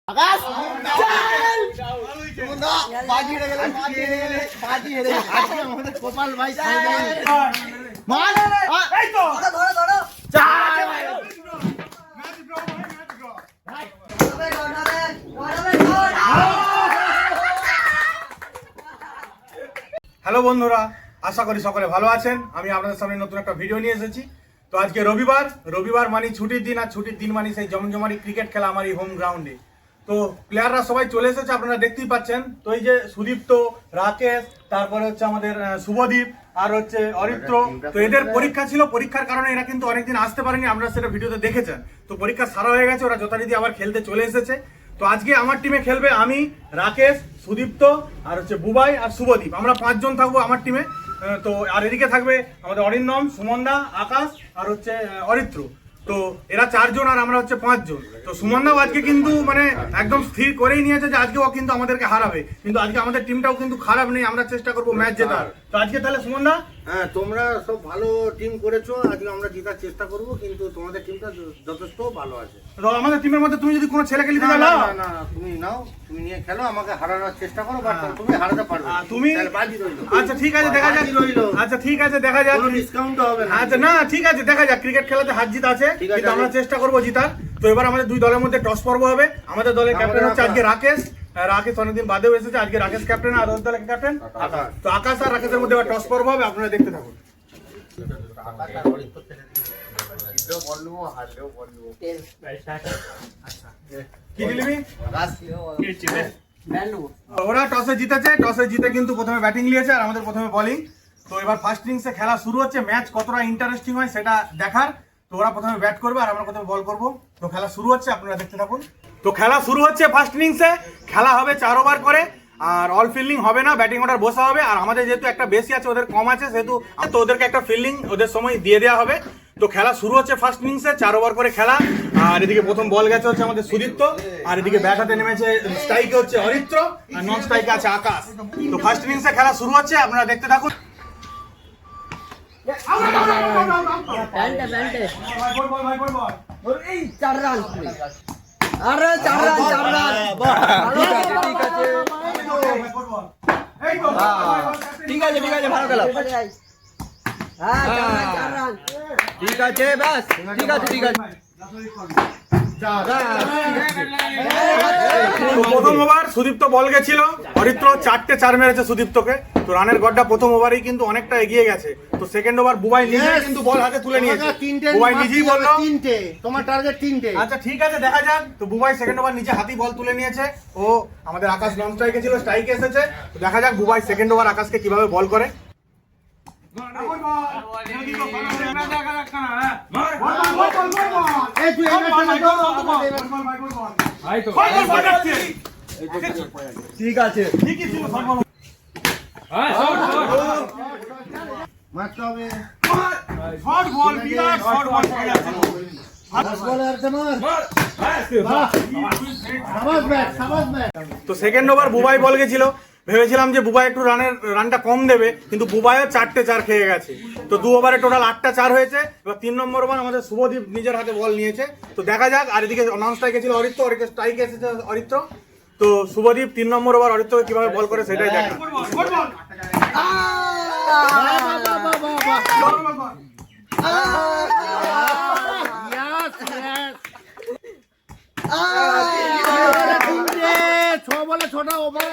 আকাশ চল বাজি হেরে গেল বাজি হেরে গেল আজকে আমাদের গোপাল ভাই মার এই তো ধরো ধরো চার ম্যাচ ড্র ভাই হ্যালো বন্ধুরা, আশা করি সকলে ভালো আছেন। আমি আপনাদের সামনে নতুন একটা ভিডিও নিয়ে এসেছি। তো আজকে রবিবার মানে ছুটির দিন, আর ছুটির দিন মানে সেই জমজমারি ক্রিকেট খেলা আমার এই হোম গ্রাউন্ডে। তো প্লেয়াররা সবাই চলে এসেছে, আপনারা দেখতেই পাচ্ছেন। তো এই যে সুদীপ্ত, রাকেশ, তারপরে হচ্ছে আমাদের শুভদীপ আর হচ্ছে অরিত্র। তো এদের পরীক্ষা ছিল, পরীক্ষার কারণে এরা কিন্তু অনেকদিন আসতে পারেনি, আপনারা সেটা ভিডিওতে দেখেছেন। তো পরীক্ষা সারা হয়ে গেছে, ওরা যথারীতি আবার খেলতে চলে এসেছে। তো আজকে আমার টিমে খেলবে আমি, রাকেশ, সুদীপ্ত আর হচ্ছে বুবাই আর শুভদীপ। আমরা 5 জন থাকবো আমার টিমে। তো আর এদিকে থাকবে আমাদের অরিন্দম, সুমনদা, আকাশ আর হচ্ছে অরিত্র। তো এরা 4 জন আর আমরা হচ্ছে 5 জন। তো সুমনদাও আজকে কিন্তু মানে একদম স্থির করেই নিয়েছে যে আজকে ও কিন্তু আমাদেরকে হারাবে। কিন্তু আজকে আমাদের টিমটাও কিন্তু খারাপ নেই, আমরা চেষ্টা করবো ম্যাচ জেতার। তো আজকে তাহলে সুমনদা, হ্যাঁ তোমরা সব ভালো টিম করেছো, আজকে আমরা জেতার চেষ্টা করব, কিন্তু তোমাদের টিমটা যথেষ্ট ভালো আছে। তো আমাদের টিমের মধ্যে তুমি যদি কোনো ছেলেকে নিতে চাও, না না তুমি নাও, তুমি নিয়ে খেলো, আমাকে হারানোর চেষ্টা করো, বাট তুমি হারাতে পারবে তুমি। বাজি রইলো। আচ্ছা ঠিক আছে, দেখা যাক। আচ্ছা ঠিক আছে, দেখা যাক। কোনো ডিসকাউন্ট হবে না। আচ্ছা না ঠিক আছে, দেখা যাক। ক্রিকেট খেলাতে হার জিত আছে, কিন্তু আমরা চেষ্টা করবো জিতার। তো এবার আমাদের 2 দলের মধ্যে টস পর্ব হবে। আমাদের দলের ক্যাপ্টেন হচ্ছে আজকে রাকেশ। রাকেশ অনেকদিন বাদেও এসেছে, আজকে রাকেশ ক্যাপ্টেন আর ওর দলের ক্যাপ্টেন আকাশ। তো আকাশ আর রাকেশের মধ্যে এবার টস পর্ব হবে, আপনারা দেখতে থাকুন। কি দিলি? ওরা টসে জিতেছে, টসে জিতে কিন্তু প্রথমে ব্যাটিং নিয়েছে আর আমাদের প্রথমে বোলিং। তো এবার ফার্স্ট ইনিংসে খেলা শুরু হচ্ছে। ম্যাচ কতটা ইন্টারেস্টিং হয় সেটা দেখার। তো ওরা প্রথমে ব্যাট করবে আর আমরা প্রথমে বল করব। তো খেলা শুরু হচ্ছে, আপনারা দেখতে থাকুন। তো খেলা শুরু হচ্ছে ফার্স্ট ইনিংসে। খেলা হবে 4 ওভার করে, আর অল ফিল্ডিং হবে না, ব্যাটিং অর্ডার বসা হবে। আর আমাদের যেহেতু একটা বেশি আছে, ওদের কম আছে, সেহেতু তো ওদেরকে একটা ফিল্ডিং ওদের সময় দিয়ে দেওয়া হবে। তো খেলা শুরু হচ্ছে ফার্স্ট ইনিংসে, 4 ওভার করে খেলা। আর এদিকে প্রথম বল গেছে হচ্ছে আমাদের সুদীপ্ত, আর এদিকে ব্যাট হাতে নেমেছে স্ট্রাইকে হচ্ছে অরিত্র, আর নন স্ট্রাইকে আছে আকাশ। তো ফার্স্ট ইনিংসে খেলা শুরু হচ্ছে, আপনারা দেখতে থাকুন। এই 4 রান, আরে 4 রান, 4 রান, ঠিক আছে ঠিক আছে ঠিক আছে, ভালো খেলা। হ্যাঁ 4 রান, ঠিক আছে, ব্যাস ঠিক আছে ঠিক আছে। প্রথম ওভার সুদীপ্ত বল গেছিল, অরিত্র 4টে 4 মেরেছে সুদীপ্তকে। তো রানের গড়টা প্রথম ওভারেই কিন্তু অনেকটা এগিয়ে গেছে। তো সেকেন্ড ওভার বুবাই নিজে কিন্তু বল হাতে তুলে নিয়েছে। বুবাই নিজেই বললো 3টে, তোমার টার্গেট 3টে। আচ্ছা ঠিক আছে, দেখা যাক। তো বুবাই সেকেন্ড ওভার নিজে হাতেই বল তুলে নিয়েছে। ও আমাদের আকাশ নন স্ট্রাইকে ছিল, স্ট্রাইকে এসেছে। তো দেখা যাক বুবাই সেকেন্ড ওভার আকাশকে কিভাবে বল করে। ঠিক আছে মারতে হবে। তো সেকেন্ড ওভার বুবাই বল গেছিল। ভেবেছিলাম যে বুবাই একটু রানটা কম দেবে, কিন্তু বুবাইও 4টে 4 খেয়ে গেছে। তো 2 ওভারে টোটাল 8টা 4 হয়েছে। এবার 3 নম্বর ওভার আমাদের শুভদীপ নিজের হাতে বল নিয়েছে। তো দেখা যাক। আর এদিকে নন স্ট্রাইকে ছিল অরিত্র, ওদিকে স্ট্রাইকে এসেছে অরিত্র। তো শুভদীপ 3 নম্বর ওভার অরিত্রকে কিভাবে বল করে সেটাই দেখা। ছোটা ওভার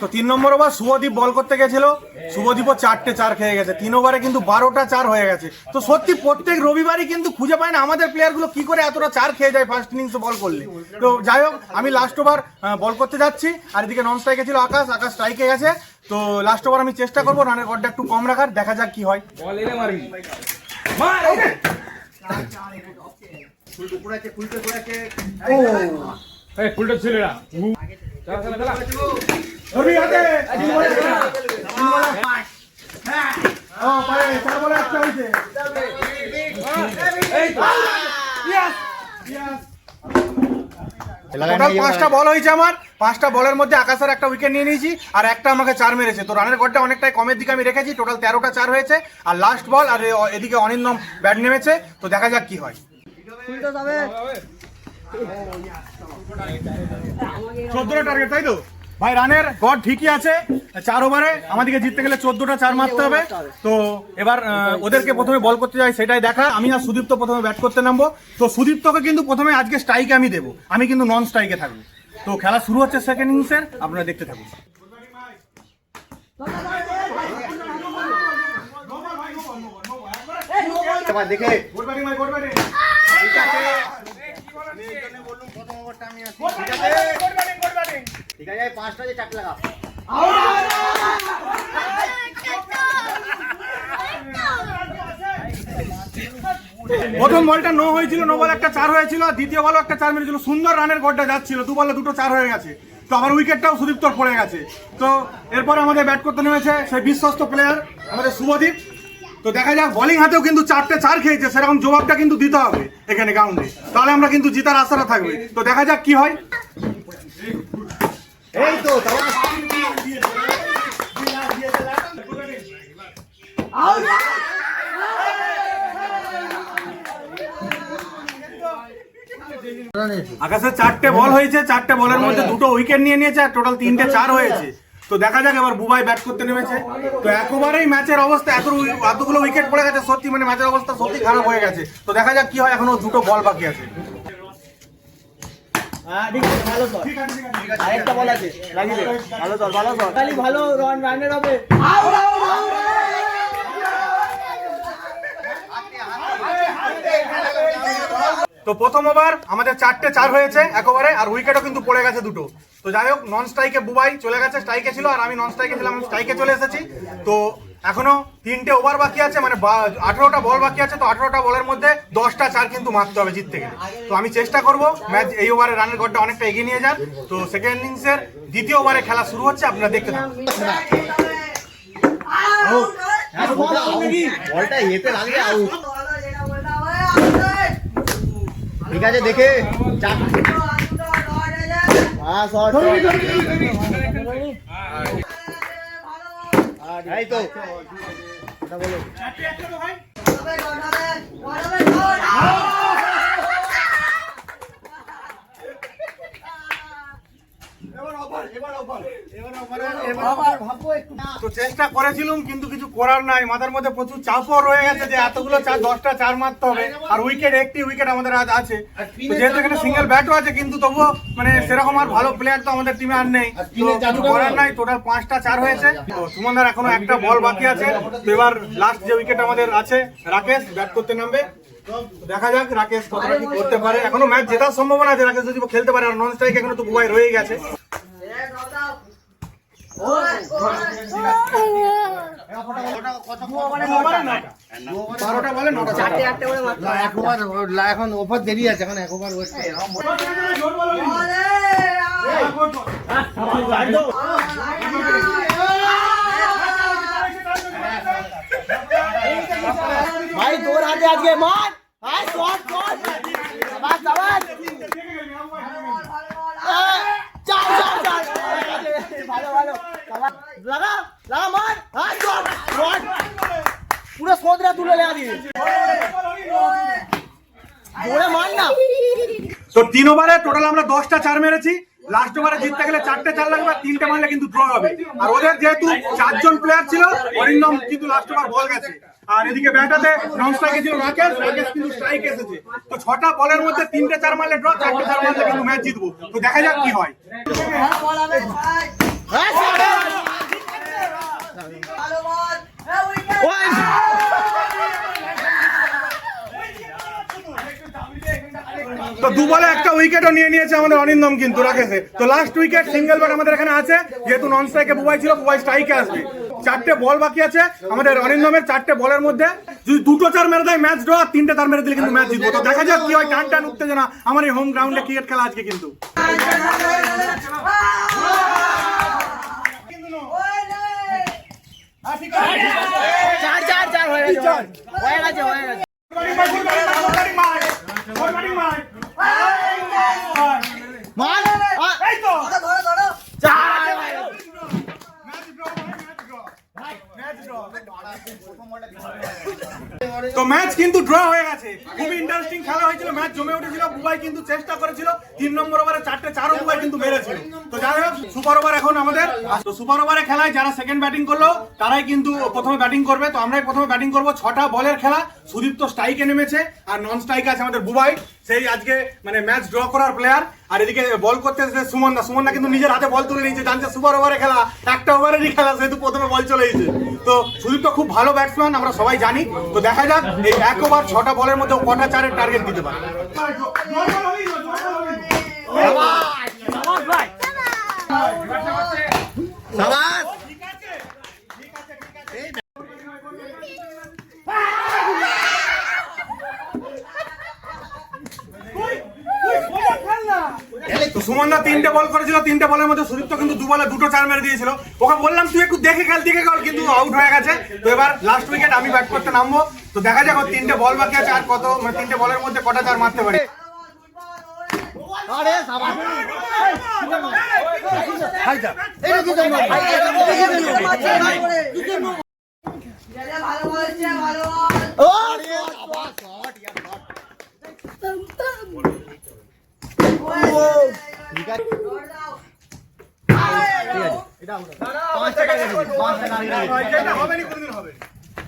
তো 3 নম্বর ওভার শুভদীপ বল করতে গেছিল। শুভদীপও 4টে 4 খেয়ে গেছে। 3 ওভারে কিন্তু 12টা 4 হয়ে গেছে। তো সত্যি প্রত্যেক রবিবারই কিন্তু খুঁজে পায় না আমাদের প্লেয়ারগুলো কি করে এতটা 4 খেয়ে যায় ফার্স্ট ইনিংসে বল করলে। তো যাই হোক, আমি লাস্ট ওভার বল করতে যাচ্ছি। আর এদিকে নন স্ট্রাইকে ছিল আকাশ স্ট্রাইকে গেছে। তো লাস্ট ওভার আমি চেষ্টা করবো রানের গড়টা একটু কম রাখার, দেখা যাক কি হয়। ফুলটা ছিল না। টোটাল 5টা বল হয়েছে আমার, 5টা বলের মধ্যে আকাশের একটা উইকেট নিয়ে নিয়েছি আর একটা আমাকে 4 মেরেছে। তো রানের গড়টা অনেকটাই কমের দিকে আমি রেখেছি, টোটাল 13টা 4 হয়েছে। আর লাস্ট বল আর এদিকে অনিন্দম ব্যাট নেমেছে, তো দেখা যাক কি হয়। 14টা টার্গেট, তাই তো ভাই? রানের গড় ঠিকই আছে, 4 ওভারে আমাদেরকে জিততে গেলে 14টা 4 মারতে হবে। তো এবার ওদেরকে প্রথমে বল করতে যাই সেটাই দেখা। আমি আর সুদীপ্ত প্রথমে ব্যাট করতে নামবো। তো সুদীপ্তকে কিন্তু প্রথমে আজকে স্ট্রাইকে আমি দেবো, আমি কিন্তু নন স্ট্রাইকে থাকবো। তো খেলা শুরু হচ্ছে সেকেন্ড ইনিংসের, আপনারা দেখতে থাকুন। দেখে ঠিক আছে, 5টা যে 4 লাগা। প্রথম বলটা নো হয়েছিল, নো বল একটা 4 হয়েছিল, আর দ্বিতীয় বলও একটা 4 মেরেছিল। সুন্দর রানের গড়টা যাচ্ছিল, 2 বলে 2টো 4 হয়ে গেছে। তো আবার উইকেটটাও সুদীপ্তর পড়ে গেছে। তো এরপরে আমাদের ব্যাট করতে নেমেছে সেই বিশ্বস্ত প্লেয়ার আমাদের শুভদীপ। তো দেখা যাক, বোলিং হাতেও কিন্তু 4টে 4 খেয়েছে, সেরকম জবাবটা কিন্তু দিতে হবে এখানে গ্রাউন্ডে, তাহলে আমরা কিন্তু জিতার আশাটা থাকবে। তো দেখা যাক কি হয়। এই তো আকাশে 4টে বল হয়েছে, 4টে বলের মধ্যে 2টো উইকেট নিয়ে নিয়েছে, আর টোটাল 3টে 4 হয়েছে। তো দেখা যাক এবার বুবাই ব্যাট করতে নেমেছে। তো একেবারেই ম্যাচের অবস্থা, এতগুলো উইকেট পড়ে গেছে, সত্যি মানে ম্যাচের অবস্থা সত্যি খারাপ হয়ে গেছে। তো দেখা যাক কি হয়, এখনো 2টো বল বাকি আছে। আরেকটা বল আছে, লাগিয়ে দে। ভালো ধর, ভালো ধর, খালি ভালো রানের হবে। তো প্রথম ওভার আমাদের 4টে 4 হয়েছে একেবারে, আর উইকেটও কিন্তু পড়ে গেছে 2টো। তো যাই হোক, নন স্ট্রাইকে বুবাই চলে গেছে, স্ট্রাইকে ছিল আর আমি নন স্ট্রাইকে ছিলাম, স্ট্রাইকে চলে এসেছি। তো এখনো 3টে ওভার বাকি আছে, মানে 18টা বল বাকি আছে। তো 18টা বলের মধ্যে 10টা 4 কিন্তু মারতে হবে জিততে গেলে। তো আমি চেষ্টা করব ম্যাচ এই ওভারে রানের গড়টা অনেকটা এগিয়ে নিয়ে যান। তো সেকেন্ড ইনিংসের দ্বিতীয় ওভারে খেলা শুরু হচ্ছে, আপনারা দেখতে থাকুন। বলটা এতে লাগলে আউট। ঠিক আছে, দেখে এই তো বলো। তো চেষ্টা করেছিলাম, কিন্তু কিছু করার নাই, মাথার মধ্যে প্রচুর চাপও রয়ে গেছে যে এতগুলো 10টা 4 মারতে হবে। আর একটি উইকেট আমাদের আজ আছে। তো যেহেতু এখানে সিঙ্গেল ব্যাটও আছে, কিন্তু তবুও মানে সেরকম আর ভালো প্লেয়ার তো আমাদের টিমে আর নেই। তো কিছু করার নাই, টোটাল 5টা 4 হয়েছে। তো সুমনদার এখনো একটা বল বাকি আছে। তো এবার লাস্ট যে উইকেট আমাদের আছে, রাকেশ ব্যাট করতে নামবে। দেখা যাক রাকেশ কতটা কি করতে পারে। এখনো ম্যাচ জেতার সম্ভাবনা আছে, রাকেশ যদি খেলতে পারে। আর নন স্ট্রাইক এখনো তো বুবাই রয়ে গেছে। এখন ওভার দেরি আছে, এখন 1 ওভার ওয়েস্ট। ভাই তোর হাতে আজকে মার। হাই শট শট, বাস বাস, চার চার চার, ভালো ভালো, লাগা লাগা, মার। হাই শট শট, পুরো সোদরা তুলে লাগা দিয়ে জোরে মার না। তো 3 ওভারে টোটাল আমরা 10টা 4 মেরেছি। লাস্ট ওভারে জিততে গেলে 4টে 4 লাগবে, 3টে মারলে কিন্তু ড্র হবে। আর ওদের যেহেতু 4 জন প্লেয়ার ছিল, অরিন্দম কিন্তু লাস্ট ওভার বল গেছে। আর এদিকে ব্যাটাতে নন স্ট্রাইকে ছিল রাকেশ, রাকেশ কিন্তু স্ট্রাইক এসেছে। তো 6টা বলের মধ্যে 3টে 4 মারলে ড্র, 4টে 4 মারলে কিন্তু ম্যাচ জিতবো। তো দেখা যাক কি হয়। তো 2 বলে একটা উইকেটও নিয়ে নিয়েছে আমাদের অনিন্দম কিন্তু রাকেশে। তো লাস্ট উইকেট সিঙ্গেল ব্যাট আমাদের এখানে আছে, যেহেতু নন স্ট্রাইকে বুবাই ছিল, বুবাই স্ট্রাইকে আসবে। 4টে বল বাকি আছে আমাদের অনিন্দমের। 4টে বলের মধ্যে যদি 2টো 4 মেরে দেয় ম্যাচ ড্র, আর 3টে 4 মেরে দিলে কিন্তু ম্যাচ জিতবো। তো দেখা যাক কি হয়। টান টান উত্তেজনা আমার এই হোম গ্রাউন্ডে ক্রিকেট খেলা আজকে কিন্তু। চার চার চার হয়ে গেছে, হয়ে গেছে, হয়ে গেছে। মার তো ম্যাচ কিন্তু ড্র হয়ে গেছে, খুবই ইন্টারেস্টিং খেলা হয়েছিল, ম্যাচ জমে উঠেছিল। বুবাই কিন্তু চেষ্টা করেছিল 3 নম্বর ওভারে 4 বুবাই কিন্তু মেরেছিল। তো যাই হোক, সুপার ওভার এখন আমাদের। তো সুপার ওভারে খেলায় যারা সেকেন্ড ব্যাটিং করলো তারাই কিন্তু প্রথমে ব্যাটিং করবে। তো আমরাই প্রথমে ব্যাটিং করবো। 6টা বলের খেলা, সুদীপ্ত স্ট্রাইকে নেমেছে আর নন স্ট্রাইকে আছে আমাদের বুবাই, সেই আজকে মানে ম্যাচ ড্র করার প্লেয়ার। আর এদিকে বল করতে এসেছে সুমনদা কিন্তু নিজের হাতে বল তুলে নিয়েছে, জানছে সুপার ওভারে খেলা, একটা ওভারেরই খেলা, সেহেতু প্রথমে বল চলে এসেছে। তো সুদীপ্ত খুব ভালো ব্যাটসম্যান, আমরা সবাই জানি। তো দেখা যাক এই 1 ওভার 6টা বলের মধ্যে কটা 4-এর টার্গেট দিতে পারে। তো সুমনদা 3টে বল করেছিল, 3টে বলের মধ্যে সুদীপ্ত কিন্তু 2 বলে 2টো 4 মেরে দিয়েছিল। ওকে বললাম তুই একটু দেখে খেল, কিন্তু আউট হয়ে গেছে। তো এবার লাস্ট উইকেট আমি ব্যাট করতে নামবো। তো দেখা যাক 3টে বল বাকি আছে, আর কত মানে 3টে বলের মধ্যে কটা 4 মারতে পারি। আরে সাবাস, এটা কি জন্য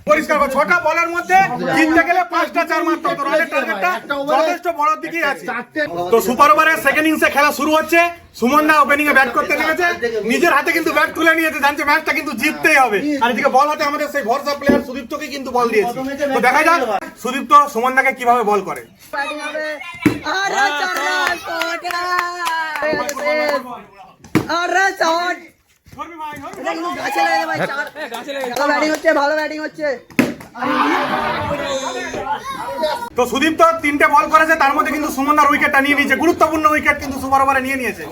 পরিষ্কার 6টা বলের মধ্যে জিততে গেলে 5টা 4 মারতে হতো। রানের টার্গেটটা যথেষ্ট বড় দিকেই আছে। তো সুপার ওভারের সেকেন্ড ইনিংসে খেলা শুরু হচ্ছে। সুমনদা ওপেনিং এ ব্যাট করতে নেমেছে, নিজের হাতে কিন্তু ব্যাট তুলে নিয়েছে, জানছে ম্যাচটা কিন্তু জিততেই হবে। আর এদিকে বল হাতে আমাদের সেই ভরসা প্লেয়ার সুদীপ্তকে কিন্তু বল দিয়েছে। তো দেখা যাক সুদীপ্ত সুমনদাকে কিভাবে বল করে। ভালো ব্যাটিং হচ্ছে। তো সুদীপ্ত 3টে বল করেছে, তার মধ্যে কিন্তু সুমনদার উইকেটটা নিয়ে নিয়েছে, গুরুত্বপূর্ণ উইকেট কিন্তু সুপার ওভারে নিয়ে নিয়েছে।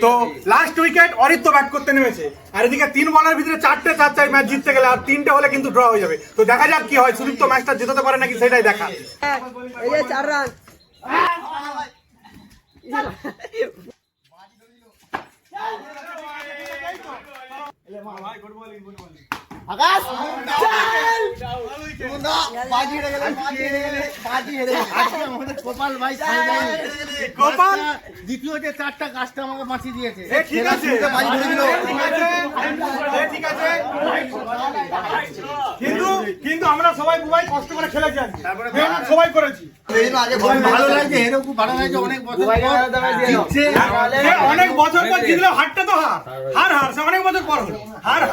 তো লাস্ট উইকেট অরিত্য ব্যাট করতে নেমেছে। আর এদিকে 3 বলের ভিতরে 4টে 4 চাই ম্যাচ জিততে গেলে, আর 3টে হলে কিন্তু ড্র হয়ে যাবে। তো দেখা যাক কি হয়, সুদীপ্ত ম্যাচটা জেতাতে পারে নাকি সেটাই দেখা। এই যে 4 রান। আকাশ বাজি হেরে গেল, বাজি হেরে গেল। আজকে আমাদের গোপাল ভাই গোপাল দ্বিতীয় যে 4টা কাজটা আমাকে বাঁচিয়ে দিয়েছে। ঠিক আছে, বাজি ধরে দিল। ঠিক আছে, কিন্তু আমরা সবাই বুবাই কষ্ট করে খেলেছি, মেহনত সবাই করেছি। ভালো লাগছে, হেরো খুব ভালো লাগছে। অনেক বছর পর জিতছে। অনেক বছর পর জিতলেও হারটা তো হার সে অনেক বছর পর হলো হার।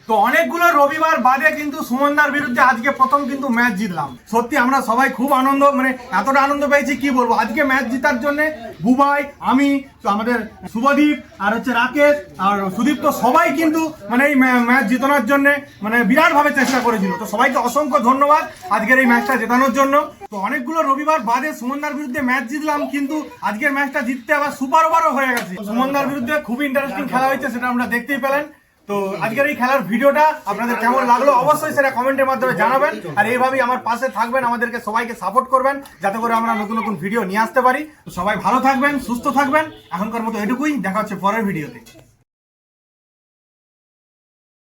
তো অনেকগুলো রবিবার বাদে কিন্তু সুমনদার বিরুদ্ধে আজকে প্রথম কিন্তু ম্যাচ জিতলাম। সত্যি আমরা সবাই খুব আনন্দ, মানে এতটা আনন্দ পেয়েছি কি বলবো। আজকে ম্যাচ জেতার জন্য বুবাই, আমি, তো আমাদের শুভদীপ আর হচ্ছে রাকেশ আর সুদীপ, তো সবাই কিন্তু মানে এই ম্যাচ জেতানোর জন্য মানে বিরাট ভাবে চেষ্টা করেছিল। তো সবাইকে অসংখ্য ধন্যবাদ আজকের এই ম্যাচটা জেতানোর জন্য। তো অনেকগুলো রবিবার বাদে সুমনদার বিরুদ্ধে ম্যাচ জিতলাম, কিন্তু আজকের ম্যাচটা জিততে আবার সুপার ওভারও হয়ে গেছে। সুমনদার বিরুদ্ধে খুবই ইন্টারেস্টিং খেলা হয়েছে, সেটা আমরা দেখতেই পেলেন। তো আজকের এই খেলার ভিডিওটা আপনাদের কেমন লাগলো অবশ্যই সেটা কমেন্টের মাধ্যমে জানাবেন। আর এইভাবেই আমার পাশে থাকবেন, আমাদেরকে সবাইকে সাপোর্ট করবেন, যাতে করে আমরা নতুন নতুন ভিডিও নিয়ে আসতে পারি। তো সবাই ভালো থাকবেন, সুস্থ থাকবেন। এখনকার মতো এটুকুই, দেখা হচ্ছে পরের ভিডিওতে।